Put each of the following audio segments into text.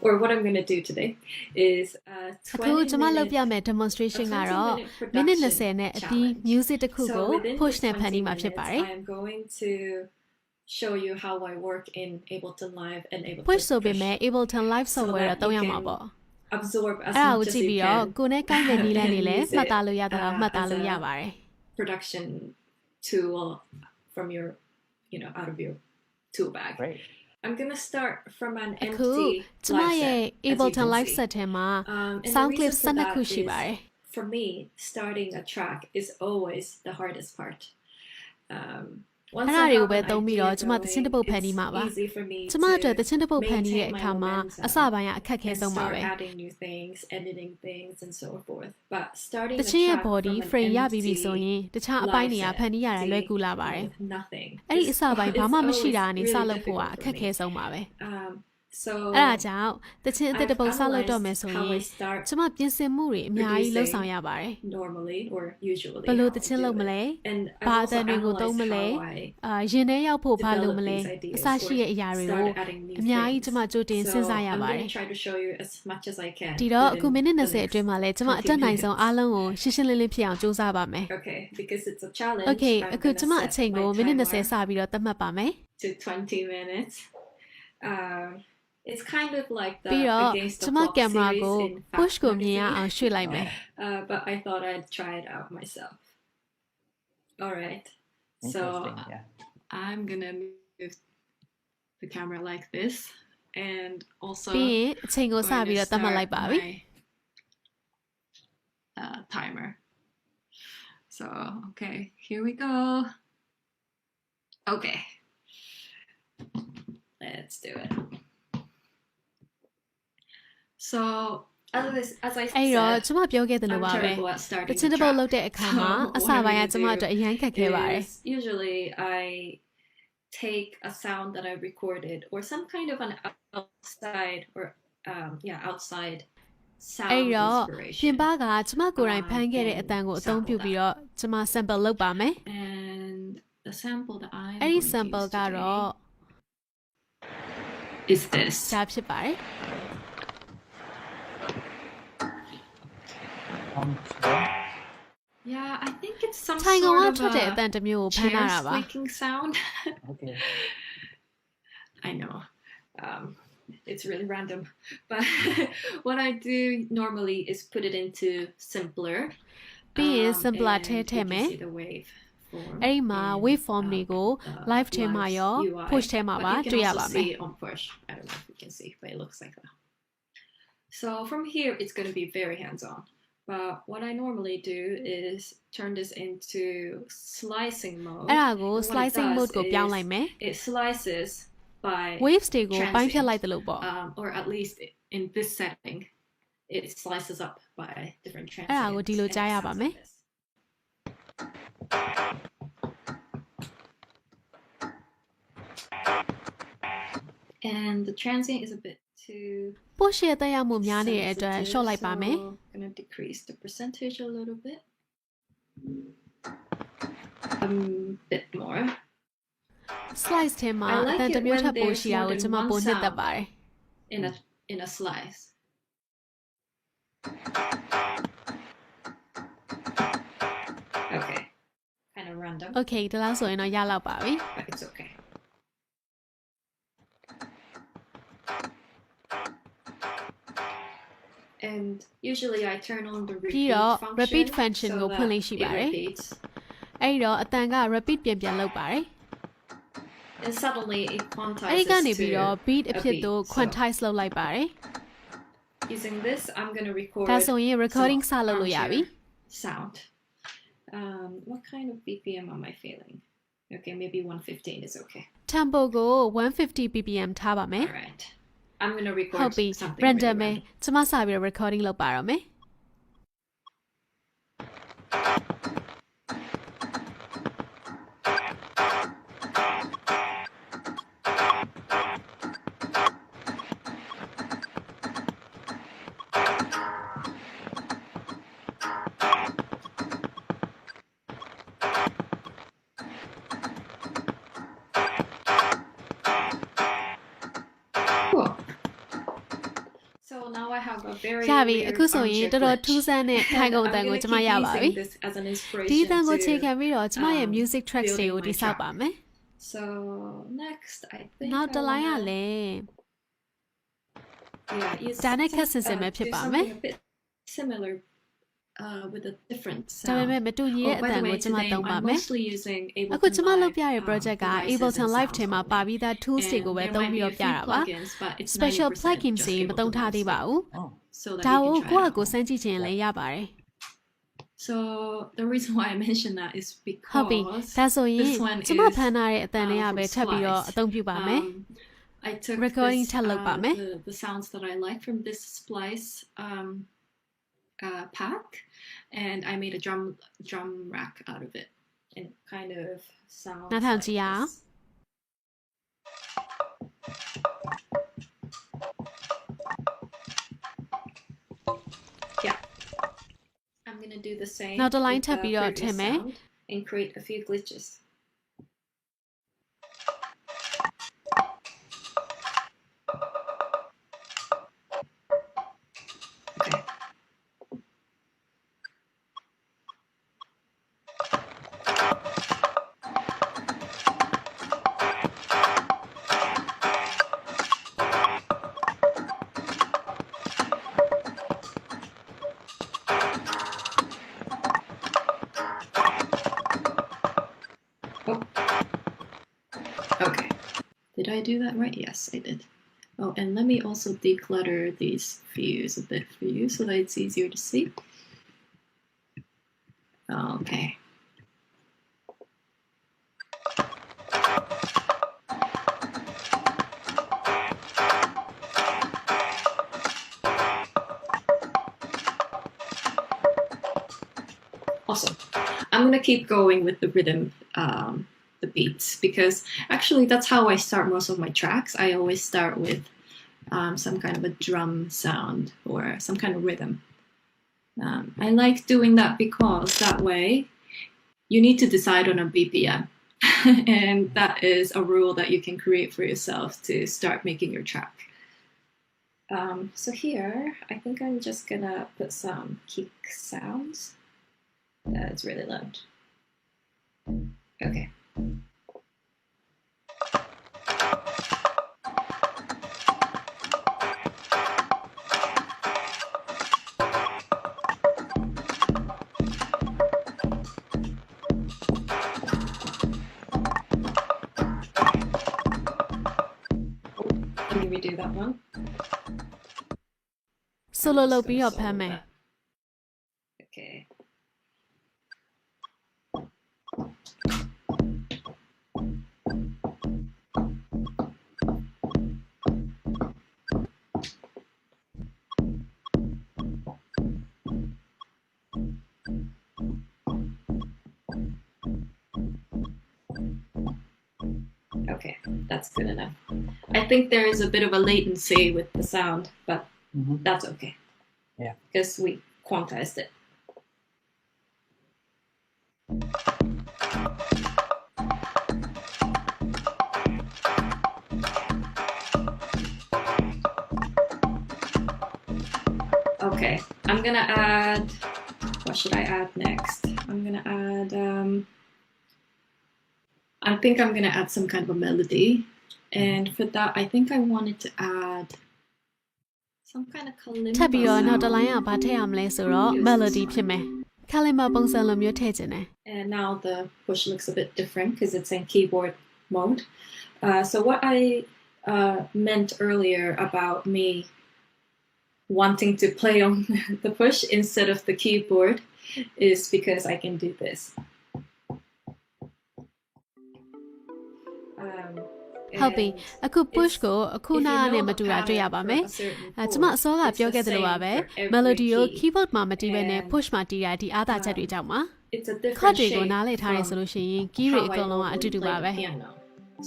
or what I'm going to do today is a 20 minute demonstration 20-minute production challenge. So within this 20 minutes, I am going to show you how I work in Ableton Live and Ableton push ဆိုပေ Push မဲ့ Ableton Live so software တော့ that သုံး you ရမှာ can ပေါ့ absorb as အဲ့ဒါကို much as ကြည့် you ပြီးတော့ can ကိုယ်နဲ့ကိုက်မဲ့နည်းလမ်းတွေလည်း and use မှတ် it သားလို့ရတာတော့မှတ်သား as လို့ရ a ပါတယ် production tool from your, out of your tool bag. Great. I'm gonna start from an အခု empty ကျမ live ရဲ့ set, as you Ableton can Live see. set ထဲမှာ And the sound reason clip for 12 that ခုရှိ is, ပါတယ် for me, starting a track is always the hardest part. Once အဲ့ဒါ I တွေကို have ပဲ an သုံးပြီး idea တော့ကျမသချင်းတစ်ပုတ် going, ဖန်တီးမှာပါ it's easy for me ကျမအတွက် to သချင်းတစ်ပုတ်ဖန်တီးတဲ့ maintain အခါ my မှာ momentum အစပိုင်းကအခက်ခဲ and ဆုံးပါ start ပဲ adding new things, editing things, and so forth. But starting တ a ချင်းရဲ့ track body from an frame ရပြီးပြီဆိုရင် empty တခြားအပိုင်း live တွေက set ဖန်တီးရတာလွယ်ကူလာပါတယ် with nothing အဲ့ဒီအ is စပိုင်းဘာမှမရှိတာကနေ always စ really လုပ်ဖို့က difficult အခ for က်ခဲ me. ဆုံးပါပဲ So အဲ့ဒါကြောင့်တချင်းအသစ် I've တစ်ပုတ်စလုပ်တော့မယ် analyzed ဆိုရ how င် I start ကျမပြင်ဆင်မှုတွေအများကြီးလုပ်ဆောင်ရပါတယ် normally or usually ဘယ်လို how တ I ချင်း do လုပ်မ it. လဲ And ဘာ I've အသံ also တွေကိုသုံး analyzed မလဲ how I ရင်ထဲရောက်ဖို့ဘာလုပ်မ develop လဲ these အ ideas စရှိတဲ့အရာတွေ or ကို start adding new အများကြီး things. ကျမကြိုတင်စဉ်း So စားရ I'm ပါတယ် going to try to show you as much as I can ဒီတော့ အခု within မိနစ် the 20 အတွင်း next မှာလဲကျမအ 20 တက်နိုင်ဆုံး minutes. အားလုံးကိုရှင်းရှင်းလင်းလင်းဖြစ်အောင်စူးစမ်းပါမယ် Okay, because it's a challenge. Okay I'm အခု gonna ကျမအ set ချိန်ကို my မိနစ် timer 20စပြီးတော့သတ်မှတ်ပါမယ် to 20 minutes. It's kind of like the ပြီးတော့ Against ကျ the မ Clock ကင်မရာ series ကို in push Fast ကိုမြင်ရ Magazine. အောင်ရွှေ့လိုက်မယ် But I thought I'd try it out myself. All right. So Interesting, yeah. I'm gonna move the camera like this, and also ပြီးရင်အချိန်ကိုစ going ပြီး to တော့သတ်မှတ်လိုက် start ပါပြီ my timer. So okay, here we go. Okay, let's do it. So as I အဲ့တော့ said, ကျမပြောခဲ့သလို I'm ပါပဲ terrible at တ starting ချင်း the တစ်ပုတ် track. လုပ်တဲ့အခါမှာ So အစ what I'm ပိုင်းက gonna ကျမအတွက် do အရန်ခက်ခဲပါတယ် is usually I take a sound that I recorded or some kind of an outside or outside အဲ့ sound တော့ inspiration. ပြင်ပကကျမကိုယ်တိုင်ဖန်ခဲ့တဲ့အတန်ကိုအသုံးပြုပြီးတော့ကျမ sample လုပ်ပါမယ် And the sample that I'm အဲ့ဒီ going to sample use ကတော့ today is this. ဒါဖြစ်ပါတယ် Yeah, I think it's some ထိုင်ကောင်က sort ထွက်တဲ့ of အတန် a တစ်မျိုးကိုဖန် chair ထားတာပါ squeaking sound. Okay. I know. It's really random. But what I do normally is put it into Simpler. ပြီးရင် and Simpler you ထဲထည့်မယ် can see the wave form အဲ့ဒီမှာ in, waveform တွေကို the live ထဲမှာရော UI. push ထဲမှာ But ပါ you can တွေ့ရ also ပါမယ် see it on push. I don't know if you can see, but it looks like that. So from here, it's going to be very hands-on. But what I normally do is turn this into slicing mode. အဲ့ဒါကို And what it slicing does mode ကို is ပြောင်းလိုက်မယ် It slices by waves တွေကိုပိုင်းဖြတ် transient. လိုက်သလိုပေါ့ Or at least in this setting, it slices up by different အဲ့ဒါကို transients. ဒီလို and ကြား it ရ sounds ပါ like မယ် this. And the transient is a bit too push ရဲ့တက်ရောက်မှုများနေတဲ့အတွက် sensitive, short လိုက်ပါမယ် so I'm gonna decrease the percentage a little bit. A bit more. slice ထဲမှာ I အ like တန် it တစ်မျိုး when ထပ်ပို there's ရှိတာ more ကို than ကျမ one ပိုနှစ်သက် sound ပါတယ် in a slice. Okay, kind of random, okay ဒီလောက်ဆိုရင်တော့ရလောက်ပါပြီ but it's okay. And usually I turn on the ပြီး repeat တော့ function, repeat function so ကို that ဖွင့်လို့ရှိ it ပါတယ် repeats. အဲ့ဒီတော့အတန်က repeat ပြန်လုပ်ပါတယ် And suddenly it အဲ့ဒီ quantizes ကနေပြီးတော့ to beat a အဖြစ် beat. သို့ So quantize လုပ်လိုက်ပါတယ် using this, I'm gonna record ဒါဆိုရင် recording စ some လုပ်လို့ရပြီ armchair sound. What kind of BPM am I feeling? Okay, maybe 115 is okay. tempo ကို150 ppm ထားပါမယ် All right. I'm gonna ဟုတ် record ပြီ something random ပဲ really random. ကျမစပြီးတော့ recording လုပ်ပါတော့မယ် Cool. So now I have a very ရပြီ weird အခုဆိုရင် armchair တော်တော် glitch. ထူးဆန်းတဲ့ထိုင်ကုန်အတန်ကို I'm ကျ gonna မ keep ရပါပြီ using this as an ဒီ inspiration အတန်ကိုချိန်ခံ to ပြီးတော့ကျမရဲ့ music tracks building တွေကို my တိစောက် track. ပါမယ် So next, I think နောက် I တစ်လိုင်းက wanna လည်း use ဒါနဲ့ခက်ဆင်ဆင်ပဲဖြစ် do ပါမယ် something a bit similar with a different ဒါပေ sound. မဲ့မတူညီတဲ့အတ by န် the way, ကိုကျမ today သုံးပါ I'm မယ် mostly using အခု Ableton ကျမလုပ်ပြရတဲ့ Live project က devices Ableton and Live sounds ထဲမှာ only. ပါပြီးသား tools တွေကိုပဲ And သုံး there ပြီး might တော့ be ပြ a တာ few ပါ plugins, but it's special 90% plugins just တွေမ Ableton သုံးထား Live သေးပါ stuff. ဘူး Oh, So that ဒါ you ကို can ကို try ယ့် it အကို out. စမ်းကြည့်ချင်ရင်လည်းရပါတယ် So the reason why I mention that is ဟုတ်ပြီ because ဒါဆိုရင် this one ကျမ is ဖန်ထားတဲ့အတန်တွေကပဲ from ထပ်ပြီးတော့ Splice. အသုံးပြုပါမယ် I took Recording this, ထပ်လုပ်ပါမယ် the sounds that I like from this Splice pack, and I made a drum rack out of it, and it kind of sounds နားထောင် like ကြည့်ရအောင် this. Yeah, I'm gonna do the same နောက်တစ်လိုင်း with ထပ် the ပြီးတော့ previous ထည့်မယ် sound and create a few glitches. Okay. Oh. Okay. Did I do that right? Yes, I did. Oh, and let me also declutter these views a bit for you so that it's easier to see. Okay. Awesome. I'm gonna keep going with the rhythm, the beats, because actually that's how I start most of my tracks. I always start with some kind of a drum sound or some kind of rhythm. I like doing that because that way you need to decide on a BPM. And that is a rule that you can create for yourself to start making your track. So here, I think I'm just gonna put some kick sounds. That's really loud. Okay. Let me redo that one. solo I'm just လုပ်ပြီး gonna တော့ဖမ်း solo မယ် that. Okay. Okay, that's good enough. I think there is a bit of a latency with the sound, but that's okay. Yeah. Because we quantized it. Okay, I'm gonna add, what should I add next? I'm gonna add, I think I'm gonna add some kind of a melody. And for that, I think I wanted to add some kind of kalimba ထပ်ပြီးတော့နောက်တစ် sound. လိုင်းကဘာထည့်ရမလဲဆိုတော့ melody ဖြစ်မယ် kalimba ပုံစံလိုမျိုးထည့်ခြင်းတယ် And now the push looks a bit different because it's in keyboard mode. So what I meant earlier about me wanting to play on the push instead of the keyboard is because I can do this. Um, ဟုတ်ပြီ and အခု push ကိုအခု if နာ you နဲ့ know မ the တူတာတွေ့ရ pattern ပါ for မယ် a certain ကျမ chord, အစောက it's ပြော the ခဲ့သလိုပါ same ပဲ for every melody ကို key. keyboard မှာမတီးဘဲနဲ့ And push မှာတီးတာဒီအားသာချက်တွေကြောင့်ပါ It's a ခတ် different တွေကို shape နားလည်ထားရဲဆို from လို့ရှိရင် key တွေ how အ I ကုန်လုံးကအတူ normally တူ play ပါပဲ the piano.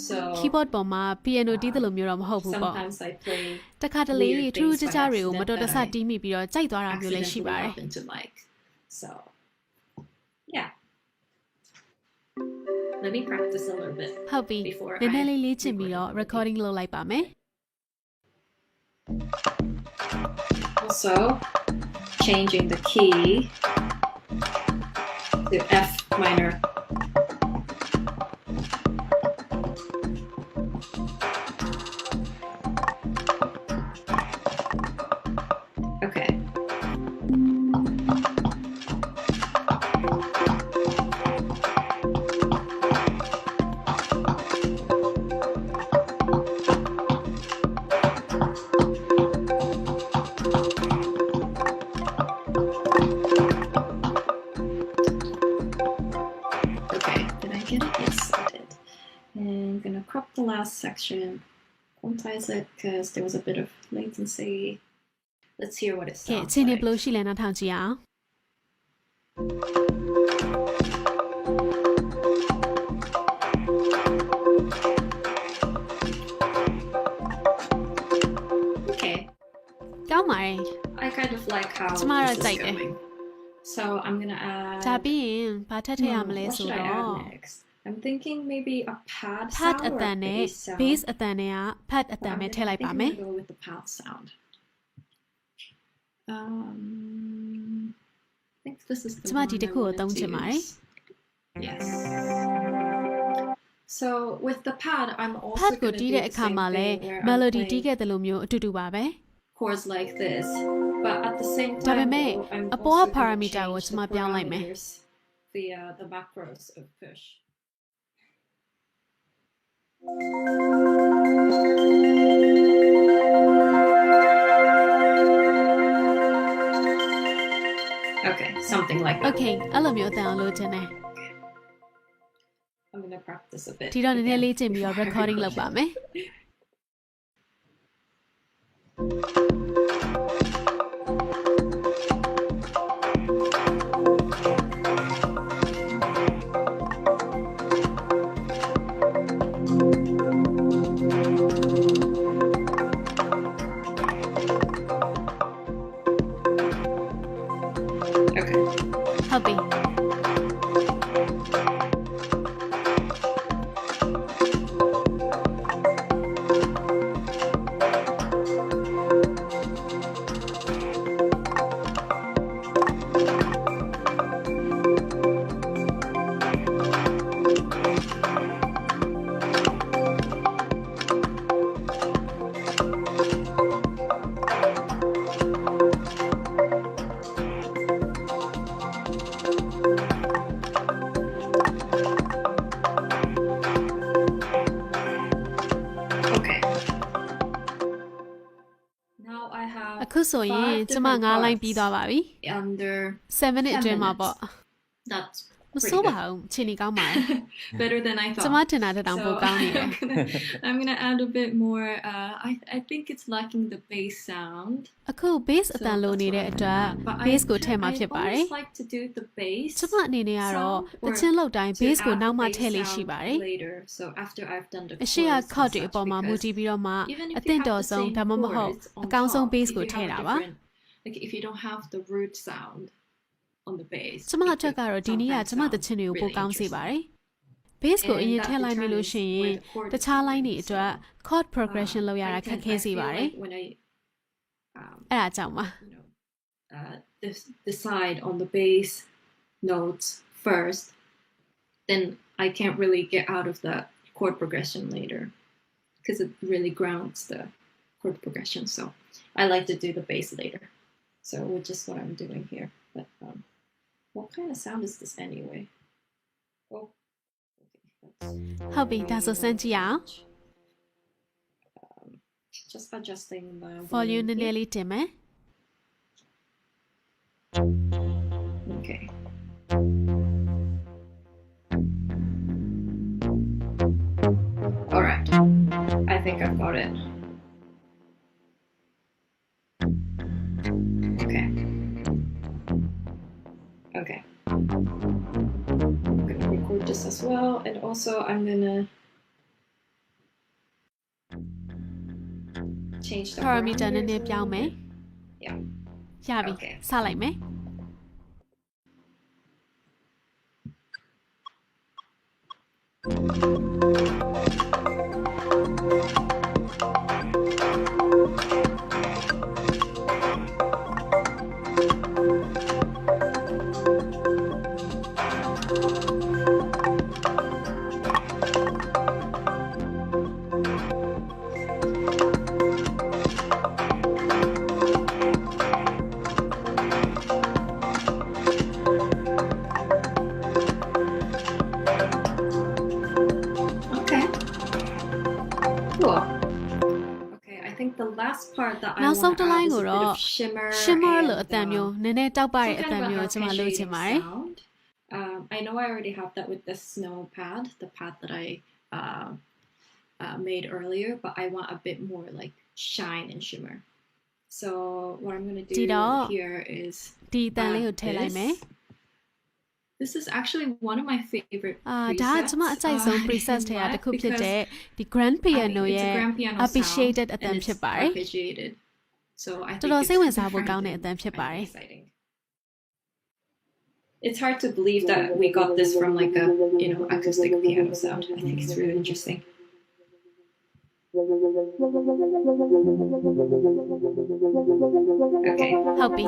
So keyboard ပေါ်မှာ piano တီးတယ်လို့မျိုးတော့မဟုတ်ဘူးပေါ့ sometimes I play တခါတလေ weird ထူး things ခြား by ခြားတွေကိုမ accident တော်တ that ဆ I တီးမိပြီးတော့ကြိုက်သွားတာမျိုးလည်းရှိ accidentally ပါတယ် happen to like. So yeah. Let me practice a little bit ဟုတ်ပြီ before နည်းန I ည်းလေးလေ့ကျင့်ပြီးတော့ record it. recording လုပ်လိုက်ပါမယ် also changing the key to F minor. Okay. Okay, did I get it? Yes, I did. And I'm gonna crop the last section, quantize it because there was a bit of latency. Let's hear what it ကဲ sounds အချိန်နဲ့ like. ဘယ်လိုရှိလဲနောက်ထောင်ကြည့်အောင် Okay, ကောင်းပါတယ် I kind of like how It's my this is right, going. So I'm gonna add. ဒါပြီးရင်ဘာထပ်ထည့်ရမလဲ what ဆို should I တော့ add next? I'm thinking maybe a pad pad sound အ or တ a န်နဲ့ bass sound. bass အတန်နဲ့က pad အတ But န် I'm ပဲ gonna- ထည့်လိုက် I ပါ think မယ် I'm gonna go with the pad sound. I think this is the ကျမ one ဒီ I တစ်ခုကို wanted သုံး to ချင်ပါတယ် use. Yes. So with the pad, I'm also pad ကို gonna တီး do တဲ့ the အခါ same မှာလဲ thing where I'm melody playing တီးခဲ့တယ်လို့မျိုးအတူတူပါပဲ chords like this. But at the same ဒါပေ time, မဲ့ though, I'm အပေါ်က also gonna parameter ကို change ကျမ the ပြောင်းလိုက်မယ် parameters the macros of push. Okay, something like that. okay အဲ့လိုမျိုးအတန်အောင်လုပ်ချင်တယ် I'm gonna practice a bit. ဒီတော့နည်းနည်း again လေးကျင့်ပြီးတော့ before I recording record လုပ်ပါ it. မယ် Okay. ဟုတ်ပြီ Okay. Now I have အခုဆိုရင် five ကျမ different 9 line parts ပြီးသွားပါပြီ under 7 minute အတွင်းမှာပေါ့ that's မ pretty စိုး good. ပါဘူးအချိန်ကြီးကောင်းပါတယ် Better than I ကျမ thought. ထင်တာတက်တောင်ပိုကောင်းနေတယ် I'm gonna add a bit more. I think it's lacking the bass sound. အခု bass အ So တန်လို that's နေ what တဲ့ I'm အတွက် gonna add. But bass ကိုထည့်မှာ I ဖြစ်ပါတယ် always like to do the bass ကျမအနေနဲ့ကတော့ sound တ or ချင်းလောက်တိုင်း to bass ကို add နောက်မှ the bass ထည့်လေးရှိ sound ပါတယ် later. So after I've done the အရှိရ chords and chord တွေ such, အပေါ်မှာမူ because တည်ပြီးတော့မှ even if အ you သင့် have တော် the ဆုံး same ဒါမှမဟုတ် chords on အကောင်းဆုံး top, bass if ကို you ထည့် have တာ a ပါ different, like if you don't have the root sound on the bass, ကျမအတွက်ကတော့ဒီနေ့ကကျမတချင်းတွေကိုပိုကောင်းစေပါတယ် bass ကိုအရင်ထည့်လိုက်မိလို့ရှိရင်တခြား line တွေအတွက် chord progression လုပ်ရတာခက်ခဲစေပါတယ် when I အဲ့ဒါကြောင့်ပါ you know decide on the bass notes first, then I can't really get out of that chord progression later because it really grounds the chord progression. So I like to do the bass later. So which is what I'm doing here. But what kind of sound is this anyway? Oh, okay. ဟုတ်ပြီဒါဆိုစမ်းကြည့်အောင် Just adjusting the volume န volume ည်းန here. ည်းလေးတင်မယ် Okay. All right. I think I've got it. Okay. Okay. I'm gonna record this as well, and also I'm gonna change the parameter နည်းန parameters ည်းပြောင်းမယ် Yeah. ရပြီ Okay. စလိုက်မယ် Okay. part that I နောက်ဆုံး want တစ် to လို add င်း is a ကို bit တော့ of shimmer shimmer and လို့အတန်မျိုးနည်းနည်းတောက်ပတဲ့ some အ kind တန် of a မျိုးကိုကျွန်မလုပ်ချင်ပါတယ် sound. I know I already have that with the snow pad, the pad that I made earlier, but I want a bit more like shine and shimmer. So what I'm going to do here is ဒီအတန်လေးကိုထည့်လိုက်မယ် This is actually one of my favorite ဒါကကျွန်မအကြိုက်ဆုံး preset ထဲကတစ်ခုဖြစ်တဲ့ဒီ grand piano ရဲ့ appreciated အတန်ဖြစ်ပါတယ် So I think တော်တော်စိတ်ဝင်စားဖို့ကောင်းတဲ့အတန်ဖြစ်ပါတယ် It's hard to believe that we got this from like a acoustic piano sound. I think it's really interesting. Okay. ဟုတ်ပြီ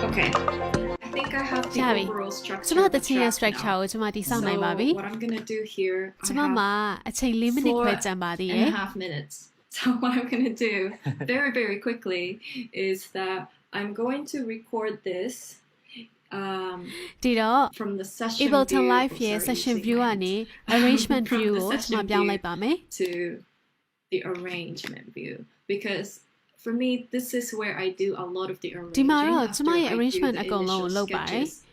Okay. I think I have the overall structure. ကျွန်မတချင်းရဲ့ structure ကိုကျွန်မတည်ဆောက်နိုင်ပါပြီ What I'm going to do here ကျွန်မမှာအချိန်4မိနစ်ခွဲကျန်ပါသေးတယ် 4.5 minutes. So what I'm going to do very, very quickly is that I'm going to record this ဒီတော့ from the session Ableton view. Live ရဲ့ session view ကနေ arrangement view ကိုကျွန်မပြောင်းလိုက်ပါမယ် to the arrangement view because for me this is where I do a lot of the arranging ဒီမှာတော့ကျွန်မရဲ့ after I do arrangement the အကုန်လုံးကို initial လုပ်ပါတယ် sketches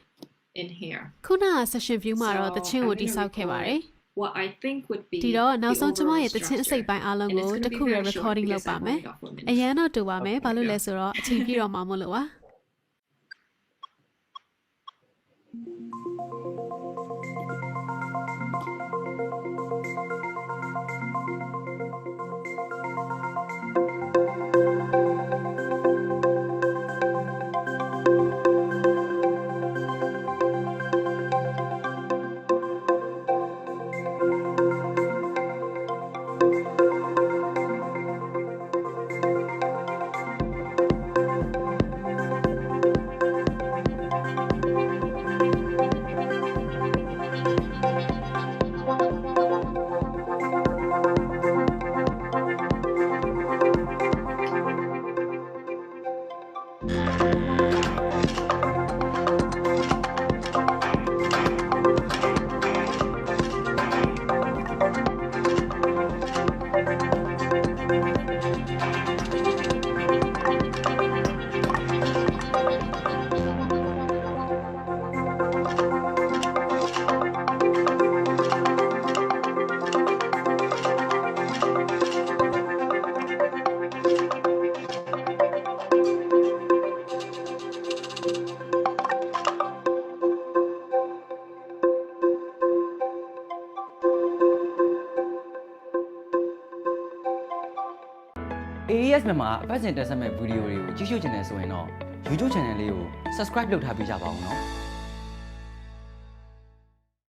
in here. ခုနက session view မှာတော့တချင်းကိုတည်ဆောက်ခဲ့ပါတယ် What I think would be ဒီတော့နောက်ဆုံးကျွန်မရဲ့ the တချင်းအစိတ်ပိုင်းအားလုံးကိုတစ်ခုရ recording လုပ်ပါမယ် အရန်တော့တူပါမယ်ဘာလို့လဲဆိုတော့အချိန်ပြည့်တော့မှာမို့လို့ပါ AES မြန်မာအပတ်စဉ်တက်ဆက်မဲ့ဗီဒီယိုတွေကိုကြည့်ရှုချင်တယ်ဆိုရင်တော့ YouTube channel လေးကို subscribe လုပ်ထားပေးကြပါဦးနော်